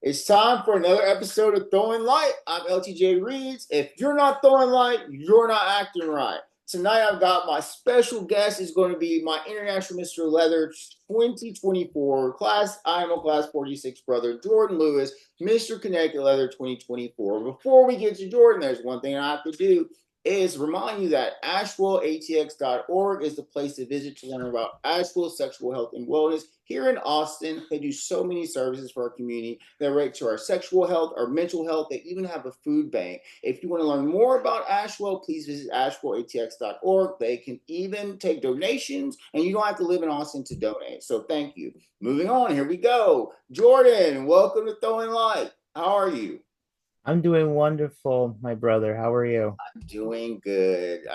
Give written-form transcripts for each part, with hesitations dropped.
It's time for another episode of Throwing Light. I'm LTJ Reeds. If you're not throwing light, you're not acting right. Tonight I've got my special guest is going to be my International Mr. Leather 2024 class. I'm a class 46 brother, Jordan Lewis, Mr. Connecticut Leather 2024. Before we get to Jordan, there's one thing I have to do is remind you that AshevilleATX.org is the place to visit to learn about Asheville sexual health and wellness. Here in Austin, they do so many services for our community that relate to our sexual health, our mental health. They even have a food bank. If you want to learn more about Asheville, please visit AshevilleATX.org. They can even take donations, and you don't have to live in Austin to donate. So thank you. Moving on, here we go. Jordan, welcome to Throwing Light. How are you? I'm doing wonderful, my brother. How are you? Doing good.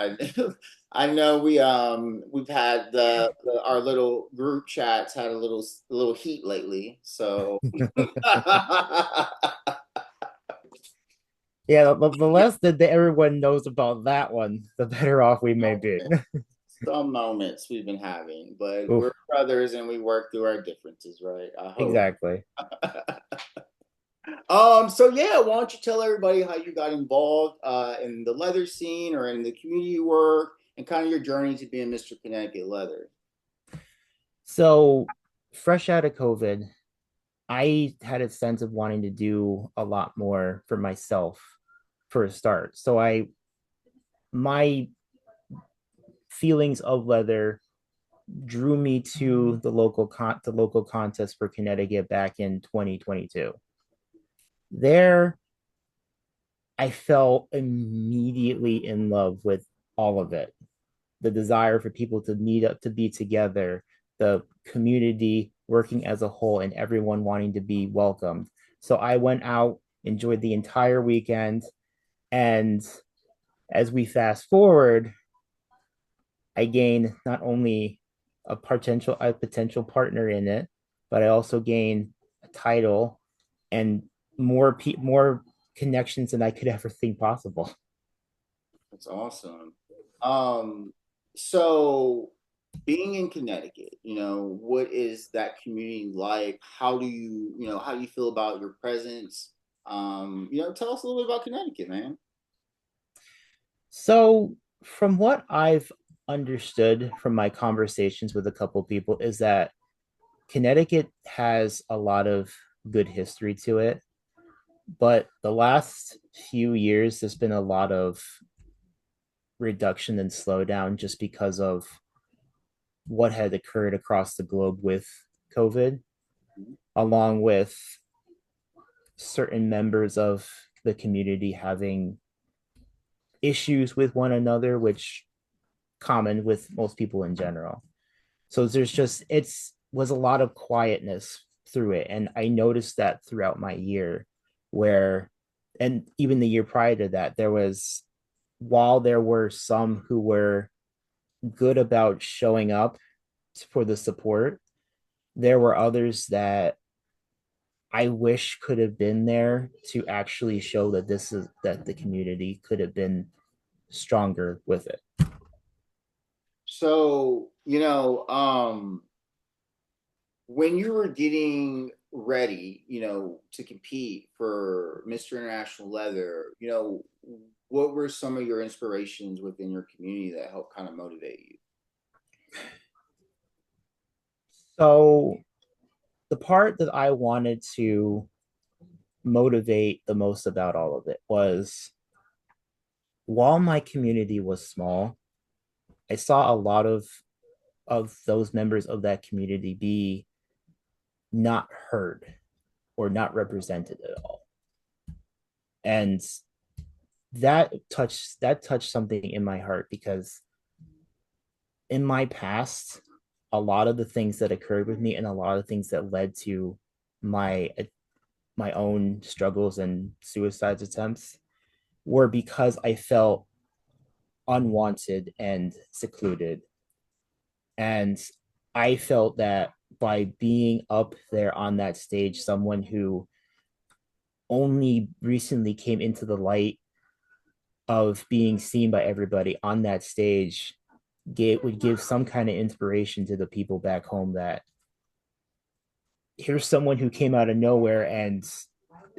I know we've had our little group chats had a little heat lately. So Yeah, the less that everyone knows about that one, the better off we may be. some moments we've been having, but we're Oof, brothers and we work through our differences, right? I hope. exactly. So yeah, why don't you tell everybody how you got involved in the leather scene or in the community work and kind of your journey to being Mr. Connecticut Leather. So, fresh out of COVID, I had a sense of wanting to do a lot more for myself for a start. My feelings of leather drew me to the local contest for Connecticut back in 2022. There, I fell immediately in love with all of it. The desire for people to meet up, to be together, the community working as a whole, and everyone wanting to be welcomed. So I went out, enjoyed the entire weekend, and as we fast forward, I gained not only a potential partner in it, but I also gained a title and more connections than I could ever think possible. That's awesome. Um, so being in Connecticut, what is that community like? How do you feel about your presence? Tell us a little bit about Connecticut, man. So, from what I've understood from my conversations with a couple people, is that Connecticut has a lot of good history to it, but the last few years there's been a lot of reduction and slowdown just because of what had occurred across the globe with COVID, along with certain members of the community having issues with one another, which common with most people in general. So there's just it's was a lot of quietness through it. And I noticed that throughout my year where and even the year prior to that, while there were some who were good about showing up for the support, there were others that I wish could have been there to actually show that the community could have been stronger with it. So, when you were getting ready, to compete for Mr. International Leather, what were some of your inspirations within your community that helped kind of motivate you? So the part that I wanted to motivate the most about all of it was while my community was small, I saw a lot of those members of that community be not heard or not represented at all. And that touched something in my heart because in my past, a lot of the things that occurred with me and a lot of things that led to my my own struggles and suicide attempts were because I felt unwanted and secluded. And I felt that by being up there on that stage, someone who only recently came into the light of being seen by everybody on that stage would give some kind of inspiration to the people back home that here's someone who came out of nowhere and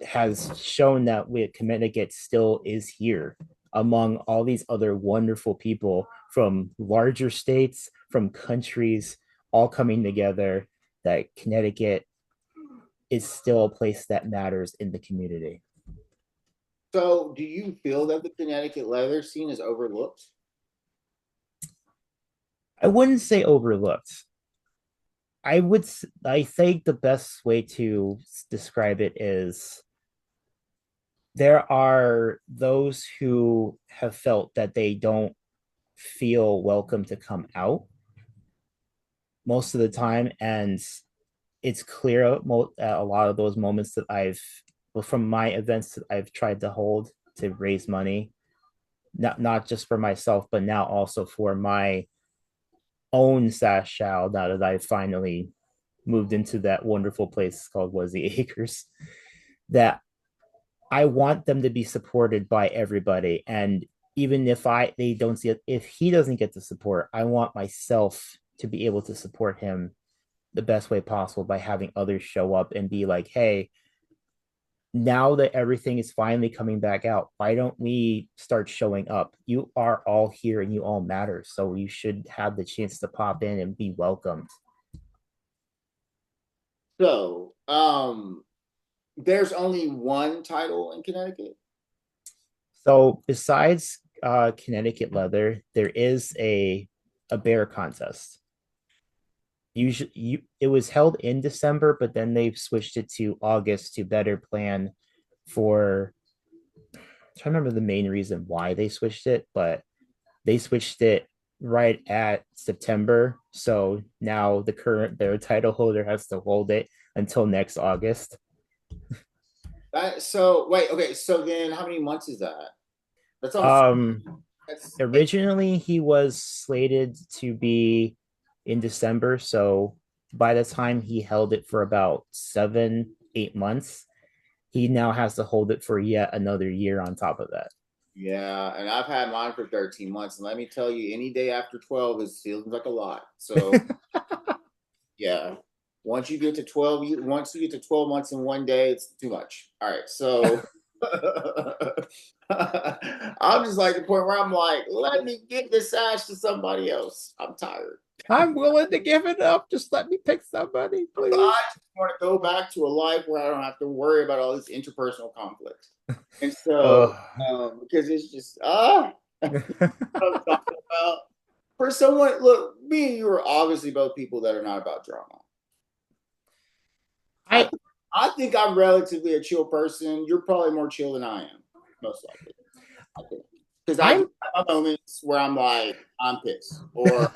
has shown that Connecticut still is here among all these other wonderful people from larger states, from countries, all coming together. That Connecticut is still a place that matters in the community. So, do you feel that the Connecticut leather scene is overlooked? I wouldn't say overlooked. I think the best way to describe it is there are those who have felt that they don't feel welcome to come out most of the time, and it's clear at a lot of those moments that well, from my events that I've tried to hold to raise money, not just for myself, but now also for my own sash now that I've finally moved into that wonderful place called Wazzy Acres, that I want them to be supported by everybody. And even if they don't see it, if he doesn't get the support, I want myself to be able to support him the best way possible by having others show up and be like, hey, now that everything is finally coming back out, why don't we start showing up? You are all here and you all matter. So you should have the chance to pop in and be welcomed. So, there's only one title in Connecticut. So besides Connecticut leather, there is a bear contest. It was held in December, but then they've switched it to August to better plan for. I'm trying to remember the main reason why they switched it, but they switched it right at September. So now their title holder has to hold it until next August. So wait, okay. So then, how many months is that? That's almost. Um, That's Originally he was slated to be in December, so by the time he held it for about 7, 8 months, he now has to hold it for yet another year on top of that. yeah, and I've had mine for 13 months, and let me tell you, any day after 12 is feels like a lot. So yeah, once you get to 12 months in one day, it's too much. All right, so I'm just like the point where I'm like, let me get this ash to somebody else. I'm tired. I'm willing to give it up. Just let me pick somebody, please. I just want to go back to a life where I don't have to worry about all this interpersonal conflict. And so, Oh. because it's just what I'm talking about. For someone, look, me and you are obviously both people that are not about drama. I I I think I'm relatively a chill person. You're probably more chill than I am, most likely. I think because I do I'm have my moments where I'm like I'm pissed, or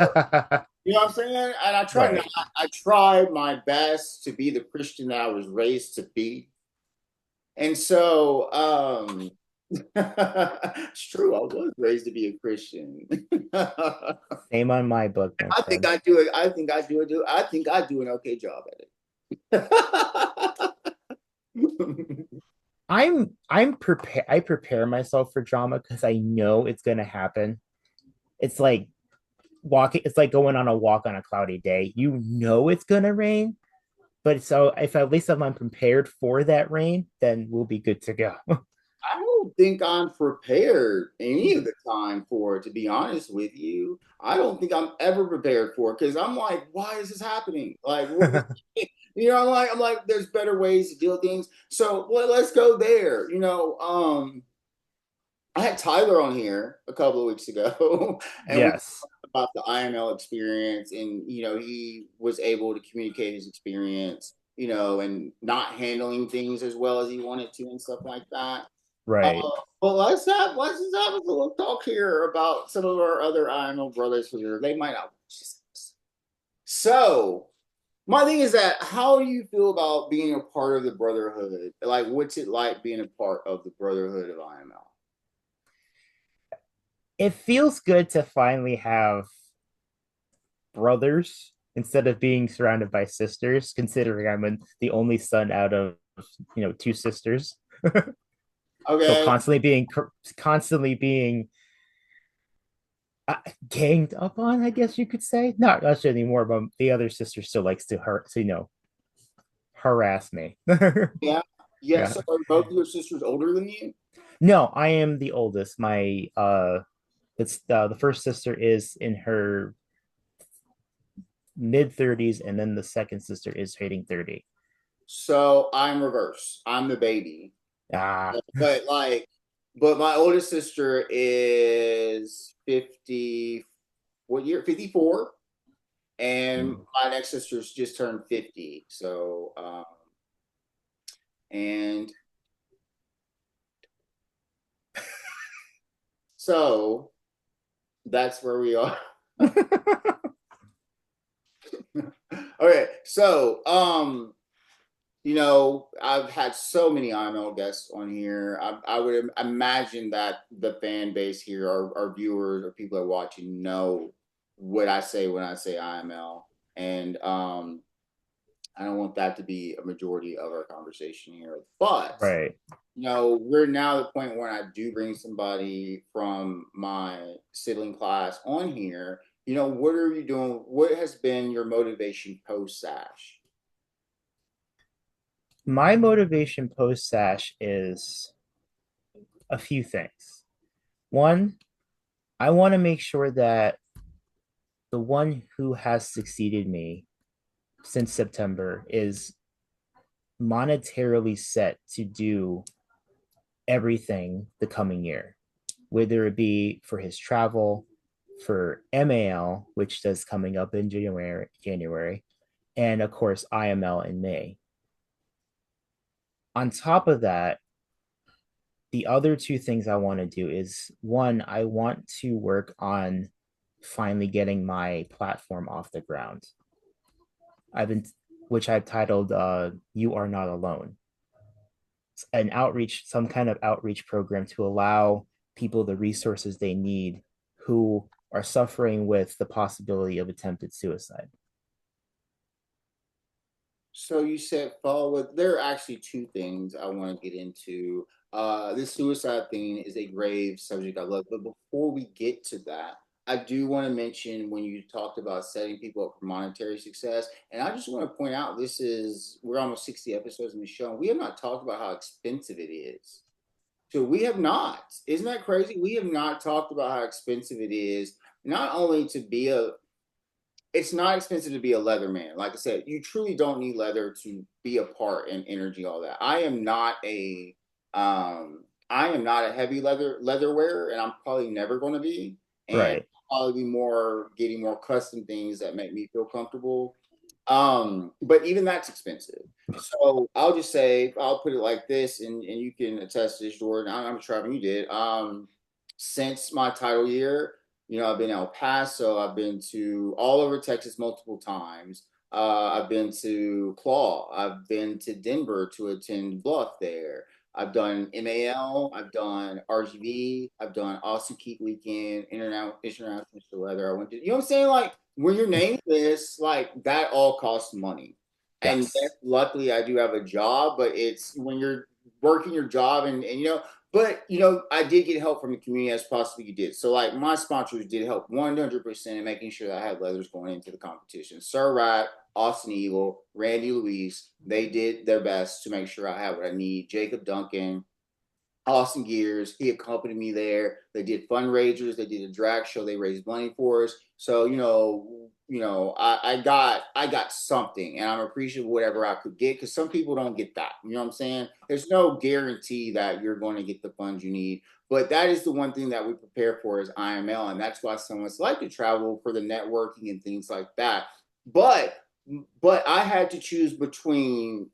you know what I'm saying. And I try not. right. I try my best to be the Christian that I was raised to be, and so it's true. I was raised to be a Christian. Same on my book, my I think friend. I do it. I think I do it. I think I do an okay job at it. I'm prepared. I prepare myself for drama because I know it's gonna happen. It's like walking. It's like going on a walk on a cloudy day. You know it's gonna rain, but so if at least if I'm prepared for that rain, then we'll be good to go. I don't think I'm prepared any of the time for it, to be honest with you. I don't think I'm ever prepared for it because I'm like, why is this happening? Like, you know, I'm like, there's better ways to deal with things. So let's go there. I had Tyler on here a couple of weeks ago, and we Yes. talked about the IML experience, and he was able to communicate his experience, and not handling things as well as he wanted to, and stuff like that. Uh, Right. but let's just have a little talk here about some of our other IML brothers here. They might not. So my thing is that how do you feel about being a part of the brotherhood? Like, what's it like being a part of the brotherhood of IML? It feels good to finally have brothers instead of being surrounded by sisters, considering the only son out of two sisters. So Okay. constantly being ganged up on, I guess you could say. Not us anymore, but the other sister still likes to harass me. Yeah. Yeah, Yeah. so are both of your sisters older than you? No, I am the oldest. My it's the first sister is in her mid 30s, and then the second sister is hitting 30. So I'm reverse. I'm the baby. Ah, But like, but my oldest sister is 50, what year? 54. And my next sister's just turned 50. So, and so that's where we are. Okay. So, I've had so many IML guests on here. I would imagine that the fan base here, our viewers or people that are watching, know what I say when I say IML, and I don't want that to be a majority of our conversation here. But right. we're now at the point where I do bring somebody from my sibling class on here. What are you doing? What has been your motivation post Sash? My motivation post Sash is a few things. One, I want to make sure that the one who has succeeded me since September is monetarily set to do everything the coming year, whether it be for his travel, for MAL, which is coming up in January, and of course IML in May. On top of that, the other two things I want to do is one, I want to work on finally getting my platform off the ground. I've been, which I've titled "You Are Not Alone," an outreach, some kind of outreach program to allow people the resources they need who are suffering with the possibility of attempted suicide. So you said follow with. There are actually two things I want to get into. This suicide thing is a grave subject I love, but before we get to that, I do want to mention when you talked about setting people up for monetary success, and I just want to point out we're almost 60 episodes in the show, and we have not talked about how expensive it is. So we have not. Isn't that crazy? We have not talked about how expensive it is, not only to be a it's not expensive to be a leather man. Like I said, you truly don't need leather to be a part and energy, all that. I am not a heavy leather wearer, and I'm probably never going to be. And Right. I'll probably be more getting more custom things that make me feel comfortable. But even that's expensive. So I'll just say I'll put it like this, and you can attest to this, Jordan. I'm traveling. You did. Since my title year, I've been El Paso. I've been to all over Texas multiple times. I've been to Claw. I've been to Denver to attend Bluff there. I've done MAL. I've done RGV. I've done Austin Keep Weekend, International Mr. Leather. I went to, you know what I'm saying? Like when you're named this, like that all costs money. And Yes. luckily I do have a job, but it's when you're working your job but I did get help from the community as possibly you did. So like my sponsors did help 100% in making sure that I had leathers going into the competition. Sir Rat, Austin Eagle, Randy Luis, they did their best to make sure I had what I need. Jacob Duncan, Austin Gears. He accompanied me there. They did fundraisers. They did a drag show. They raised money for us. So I got something, and I'm appreciative of whatever I could get because some people don't get that. You know what I'm saying? There's no guarantee that you're going to get the funds you need, but that is the one thing that we prepare for as IML, and that's why some of us like to travel for the networking and things like that. But but I had to choose between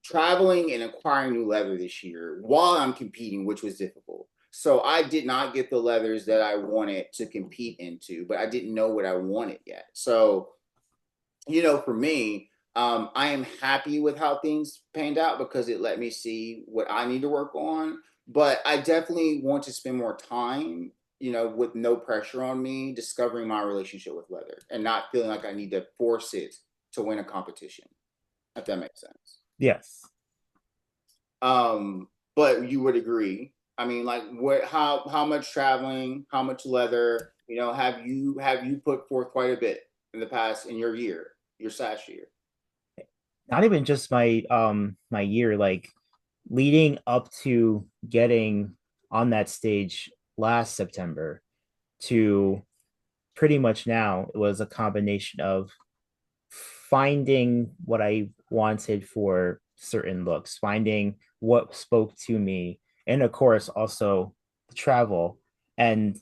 traveling and acquiring new leather this year while I'm competing, which was difficult. So I did not get the leathers that I wanted to compete into, but I didn't know what I wanted yet. So, for me, I am happy with how things panned out because it let me see what I need to work on. But I definitely want to spend more time, with no pressure on me, discovering my relationship with leather and not feeling like I need to force it to win a competition, if that makes sense. Yes. But you would agree. I mean, like how much traveling, how much leather, have you put forth quite a bit in the past in your SASH year? Not even just my year, like leading up to getting on that stage last September to pretty much now, it was a combination of finding what I wanted for certain looks, finding what spoke to me, and of course, also travel. And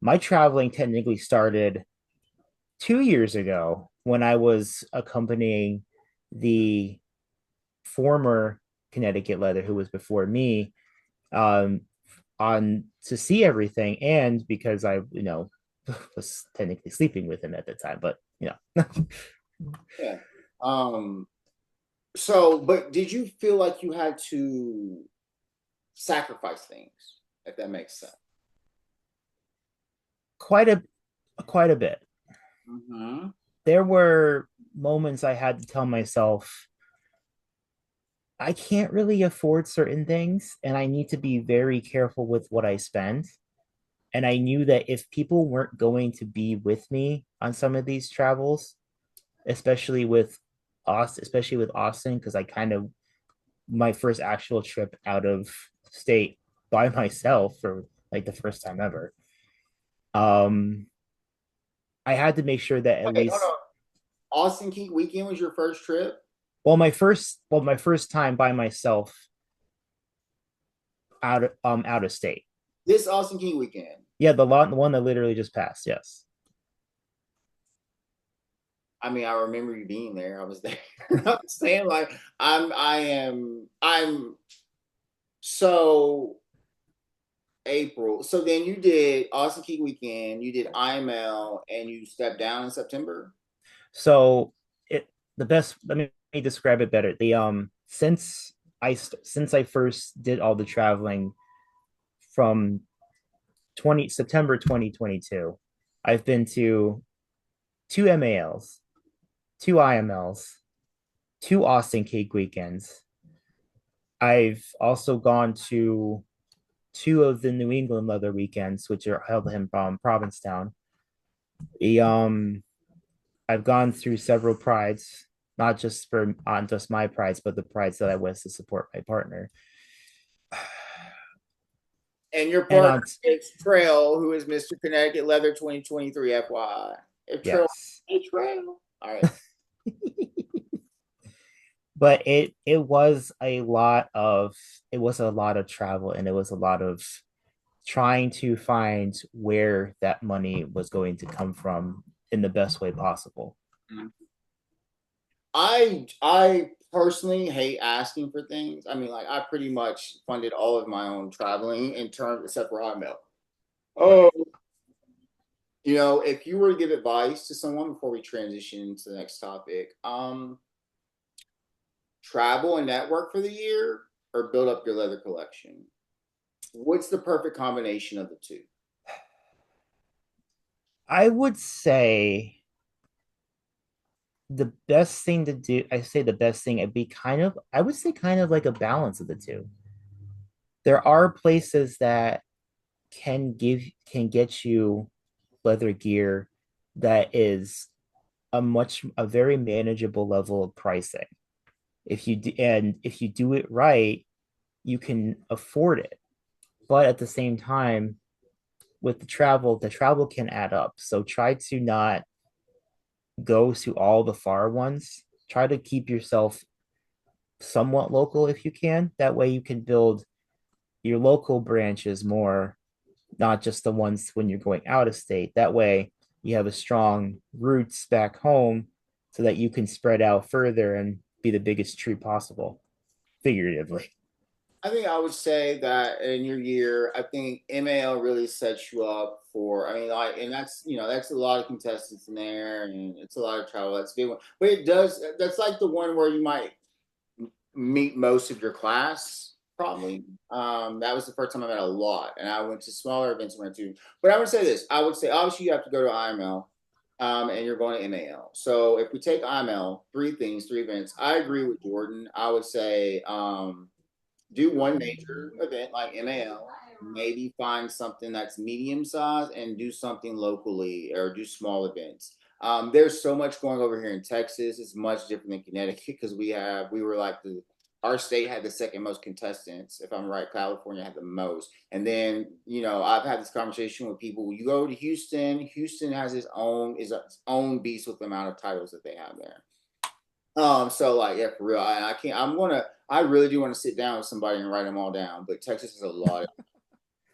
my traveling technically started 2 years ago when I was accompanying the former Connecticut leather who was before me um, on to see everything, and because I, was technically sleeping with him at the time, but Yeah. Um, so, but did you feel like you had to sacrifice things, if that makes sense? quite a quite a bit. Mm-hmm. There were moments I had to tell myself I can't really afford certain things, and I need to be very careful with what I spend. And I knew that if people weren't going to be with me on some of these travels, especially with Austin, because I kind of my first actual trip out of state by myself for like the first time ever. Um, I had to make sure that at Wait, hold least on. Austin Key weekend was your first trip? my first time by myself out of state. This Austin Key weekend. Yeah, the one that literally just passed. Yes. I mean, I remember you being there. I was there. I'm saying like I'm so April. So then you did Austin Key weekend, you did IML, and you stepped down in September. So it the best. Let me describe it better. The since I first did all the traveling from 20 September 2022, I've been to two MALs, two IMLs, two Austin Cake weekends. I've also gone to two of the New England leather weekends, which are held in Provincetown. The I've gone through several prides, not just for on just my prides, but the prides that I went to support my partner. And your And partner on is Trail, who is Mr. Connecticut Leather 2023, FYI. If Trail, yes, hey Trail. All right. but it was a lot of travel, and it was a lot of trying to find where that money was going to come from in the best way possible. I personally hate asking for things. I mean, like I pretty much funded all of my own traveling in terms, except for IML. Right. Oh, if you were to give advice to someone before we transition to the next topic, travel and network for the year or build up your leather collection. What's the perfect combination of the two? I would say the best thing to do, I say the best thing, it'd be I would say kind of like a balance of the two. There are places that can get you leather gear that is a very manageable level of pricing. If you do it right, you can afford it. But at the same time, with the travel can add up. So try to not go to all the far ones. Try to keep yourself somewhat local if you can. That way you can build your local branches more, not just the ones when you're going out of state. That way you have a strong roots back home so that you can spread out further and be the biggest tree possible, figuratively. I think I would say that in your year, I think MAL really sets you up for. I mean, like, and that's a lot of contestants in there, and it's a lot of travel. That's a big one, but it does. That's like the one where you might meet most of your class. Probably. That was the first time I met a lot, and I went to smaller events when I too. But I would say this. I would say obviously you have to go to IML, and you're going to MAL. So if we take IML, three things, three events. I agree with Jordan. I would say do one major event like MAL, maybe find something that's medium size and do something locally or do small events. There's so much going over here in Texas. It's much different than Connecticut because we were like our state had the second most contestants. If I'm right, California had the most. And then, I've had this conversation with people. You go to Houston. Houston has its own beast with the amount of titles that they have there. So like, yeah, for real. I can't. I really do want to sit down with somebody and write them all down. But Texas has a lot.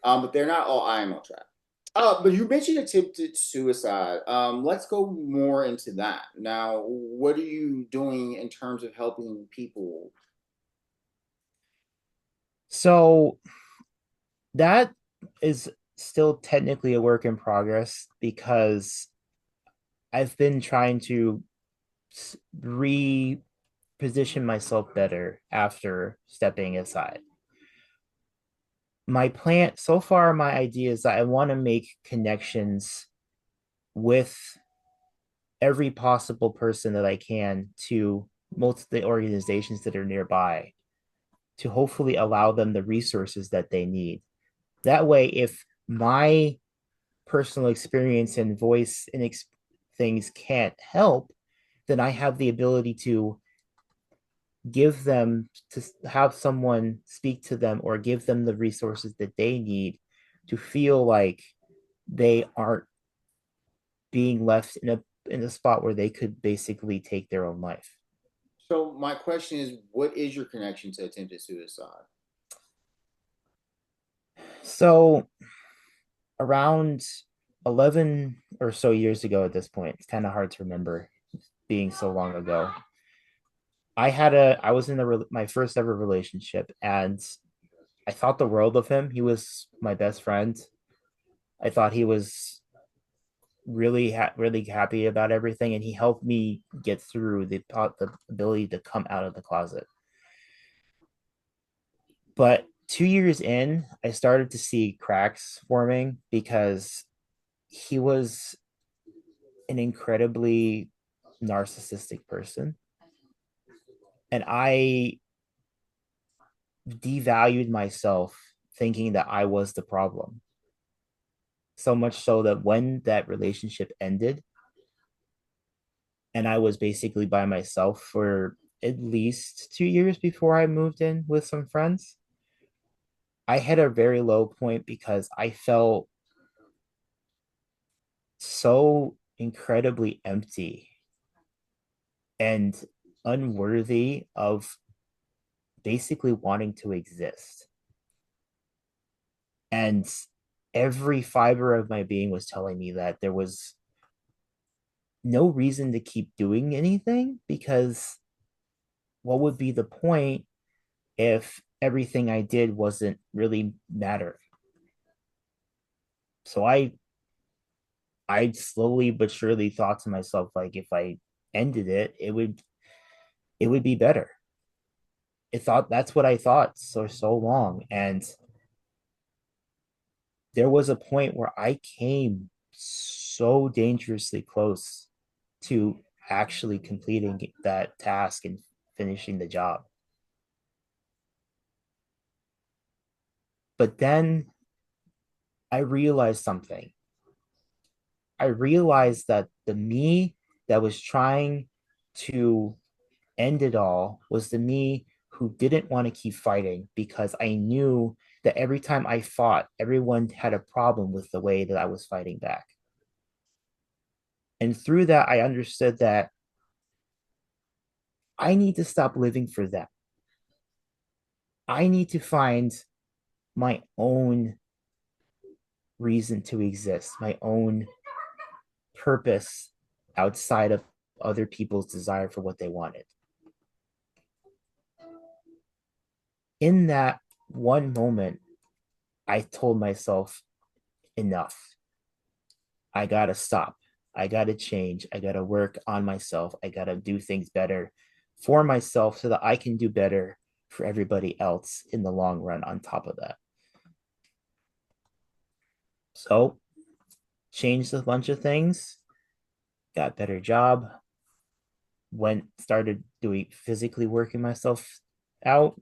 But they're not all IMO track. But you mentioned attempted suicide. Let's go more into that. Now, what are you doing in terms of helping people? So that is still technically a work in progress because I've been trying to reposition myself better after stepping aside. My plan so far, my idea is that I want to make connections with every possible person that I can to most of the organizations that are nearby to hopefully allow them the resources that they need. That way, if my personal experience and voice and things can't help, then I have the ability to give them to have someone speak to them or give them the resources that they need to feel like they aren't being left in a spot where they could basically take their own life. So my question is, what is your connection to attempted suicide? So around 11 or so years ago at this point, it's kind of hard to remember being so long ago. I was in my first ever relationship, and I thought the world of him. He was my best friend. I thought he was really happy about everything, and he helped me get through the ability to come out of the closet. But 2 years in, I started to see cracks forming because he was an incredibly narcissistic person, and I devalued myself thinking that I was the problem. So much so that when that relationship ended and I was basically by myself for at least 2 years before I moved in with some friends, I had a very low point because I felt so incredibly empty and unworthy of basically wanting to exist. And every fiber of my being was telling me that there was no reason to keep doing anything because what would be the point if everything I did wasn't really matter? So I slowly but surely thought to myself, like, if I ended it, it would be better. It thought That's what I thought so long. And there was a point where I came so dangerously close to actually completing that task and finishing the job. But then I realized something. I realized that the me that was trying to end it all was the me who didn't want to keep fighting because I knew that every time I fought, everyone had a problem with the way that I was fighting back. And through that, I understood that I need to stop living for them. I need to find my own reason to exist, my own purpose outside of other people's desire for what they wanted. In that one moment, I told myself, enough. I gotta stop. I gotta change. I gotta work on myself. I gotta do things better for myself so that I can do better for everybody else in the long run on top of that. So, changed a bunch of things, got a better job, started doing physically working myself out,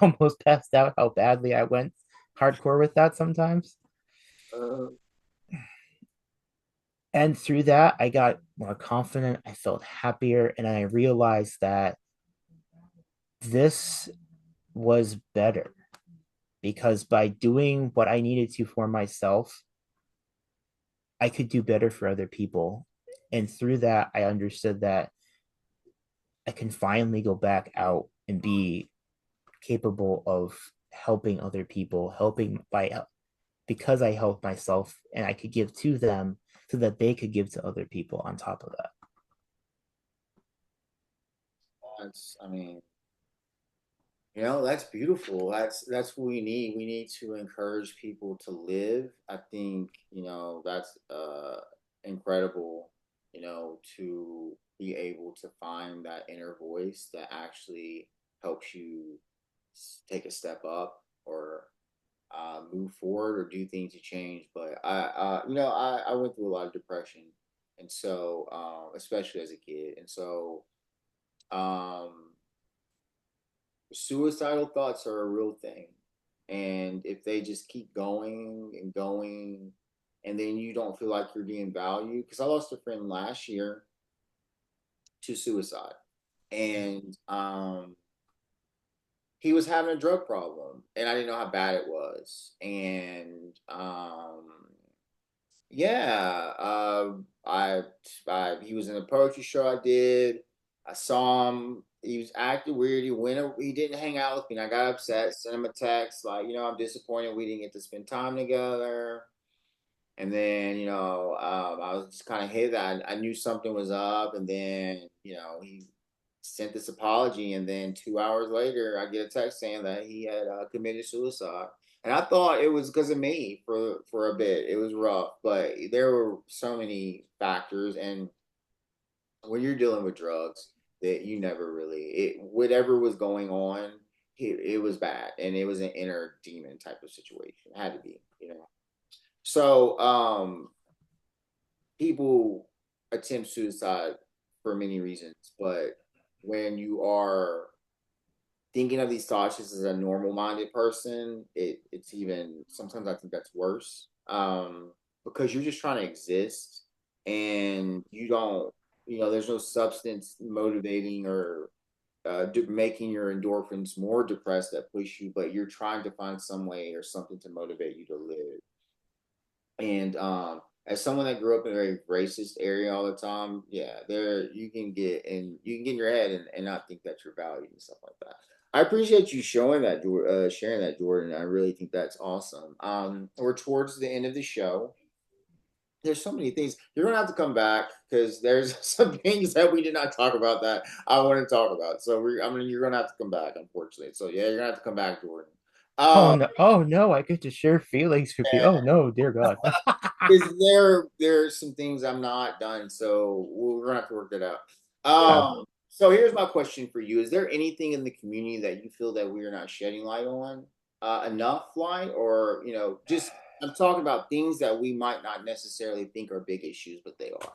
almost passed out how badly I went hardcore with that sometimes. Uh, And through that, I got more confident. I felt happier. And I realized that this was better because by doing what I needed to for myself, I could do better for other people. And through that, I understood that I can finally go back out and be capable of helping other people, helping by because I helped myself and I could give to them so that they could give to other people on top of that. I mean, that's beautiful. That's what we need. We need to encourage people to live. I think, that's incredible, to be able to find that inner voice that actually helps you take a step up or move forward or do things to change. But I went through a lot of depression, and so especially as a kid, and so um, suicidal thoughts are a real thing. And if they just keep going and going, and then you don't feel like you're being valued, because I lost a friend last year to suicide, and he was having a drug problem, and I didn't know how bad it was, and yeah, he was in a poetry show I did. I saw him. He was acting weird. He didn't hang out with me. And I got upset. Sent him a text like, I'm disappointed we didn't get to spend time together. And then, I was just kind of hit that. I knew something was up. And then, he sent this apology. And then 2 hours later, I get a text saying that he had committed suicide. And I thought it was because of me for a bit. It was rough, but there were so many factors. And when you're dealing with drugs, that you never really whatever was going on, it was bad, and it was an inner demon type of situation. It had to be. So people attempt suicide for many reasons, but when you are thinking of these thoughts just as a normal minded person, it's even sometimes I think that's worse. Because you're just trying to exist and you don't, there's no substance motivating or making your endorphins more depressed that push you, but you're trying to find some way or something to motivate you to live. And as someone that grew up in a very racist area all the time, yeah, there you can get in your head and not think that you're valued and stuff like that. I appreciate you showing that, sharing that, Jordan. I really think that's awesome. We're towards the end of the show. There's so many things you're gonna have to come back because there's some things that we did not talk about that I want to talk about. So you're gonna have to come back, unfortunately. So yeah, you're gonna have to come back, Jordan. Oh Um, no! Oh no! I get to share feelings with you. Oh no, dear God. is there's some things I'm not done, so we're gonna have to work that out. Yeah. So here's my question for you: is there anything in the community that you feel that we are not shedding light on enough light, or just I'm talking about things that we might not necessarily think are big issues, but they are.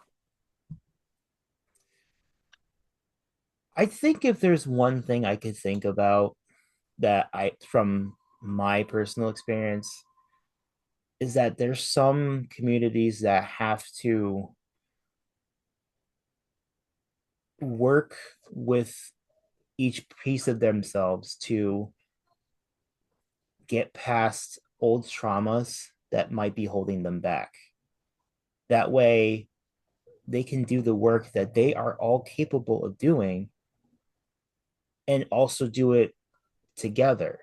I think if there's one thing I could think about that I from my personal experience is that there's some communities that have to work with each piece of themselves to get past old traumas that might be holding them back. That way, they can do the work that they are all capable of doing and also do it together.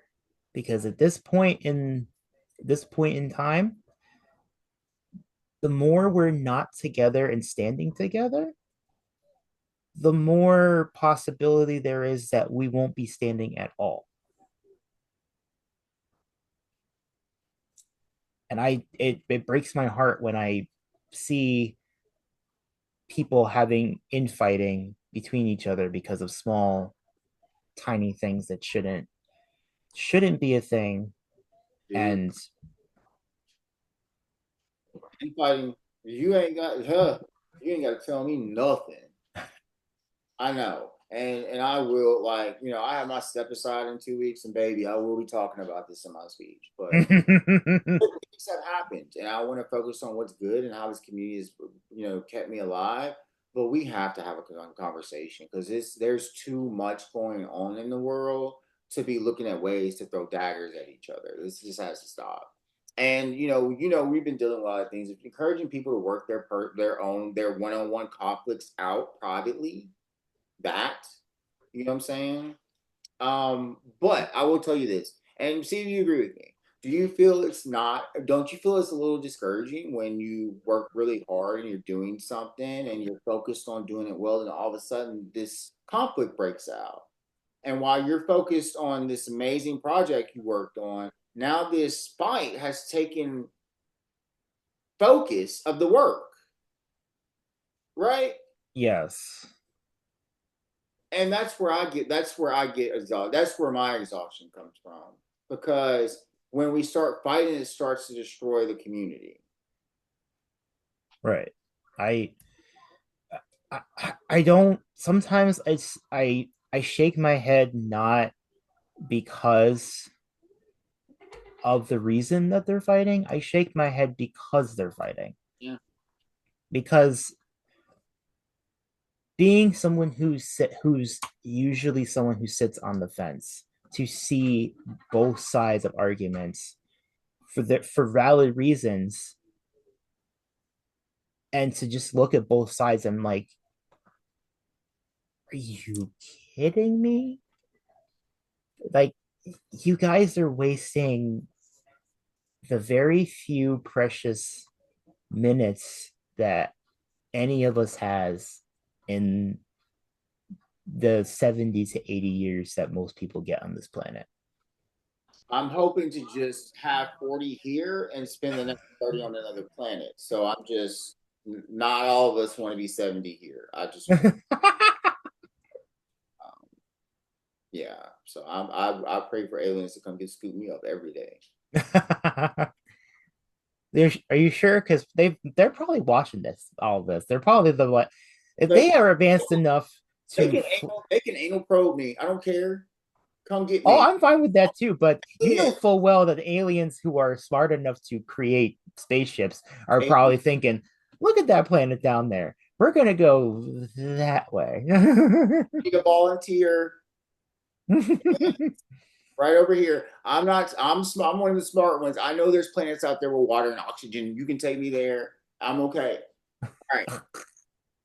Because at this point in time, the more we're not together and standing together, the more possibility there is that we won't be standing at all. And it breaks my heart when I see people having infighting between each other because of small tiny things that shouldn't be a thing. Dude, And you fighting, you ain't got, huh, you ain't got to tell me nothing. I know. And I will I have my step aside in 2 weeks, and baby, I will be talking about this in my speech. But things have happened, and I want to focus on what's good and how this community has kept me alive. but we have to have a conversation because there's too much going on in the world to be looking at ways to throw daggers at each other. This just has to stop. And we've been dealing with a lot of things, encouraging people to work their one-on-one conflicts out privately. That you know what I'm saying? But I will tell you this, and see if you agree with me. Do you feel it's not? Don't you feel it's a little discouraging when you work really hard and you're doing something and you're focused on doing it well, and all of a sudden this conflict breaks out? And while you're focused on this amazing project you worked on, now this fight has taken focus of the work, right? Yes. And that's where I get exhausted. That's where my exhaustion comes from. Because when we start fighting, it starts to destroy the community. Right. I I don't sometimes I shake my head not because of the reason that they're fighting. I shake my head because they're fighting. Yeah. Because being someone who's usually someone who sits on the fence to see both sides of arguments for valid reasons and to just look at both sides and like, are you kidding me? Like, you guys are wasting the very few precious minutes that any of us has in the 70 to 80 years that most people get on this planet. I'm hoping to just have 40 here and spend the next 30 on another planet. So I'm just not all of us want to be 70 here. I just yeah. So I pray for aliens to come get scoop me up every day. Are you sure? Because they're probably watching all this. They're probably the what if They they are advanced enough they to. can anal probe me. I don't care. Come get Oh, me. I'm fine with that too. But you Yeah. know full well that aliens who are smart enough to create spaceships are Alien, probably thinking, "Look at that planet down there. We're gonna go that way." need a volunteer right over here. I'm not. I'm one of the smart ones. I know there's planets out there with water and oxygen. You can take me there. I'm okay. All right.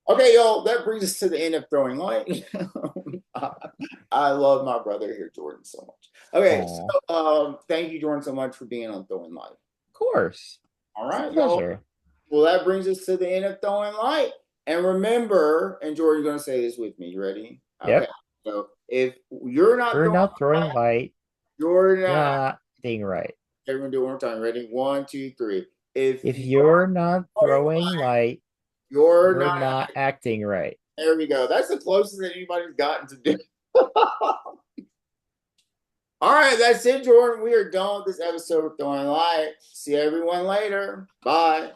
Okay, y'all. That brings us to the end of throwing light. I love my brother here, Jordan, so much. Okay, Oh, so thank you, Jordan, so much for being on throwing light. of course, All it's a right, y'all. pleasure. Well, that brings us to the end of throwing light. And remember, and Jordan, you're gonna say this with me. You ready? Okay. Yep, So if you're not we're throwing not throwing light, light. you're You're not. not being right. Everyone do it one more time. Ready? One, two, three. If If you're you're not throwing throwing light, light, you're you're not. not acting right. There we go. That's the closest that anybody's gotten to do. All right, that's it, Jordan. We are done with this episode of Throwing Light. See everyone later. Bye.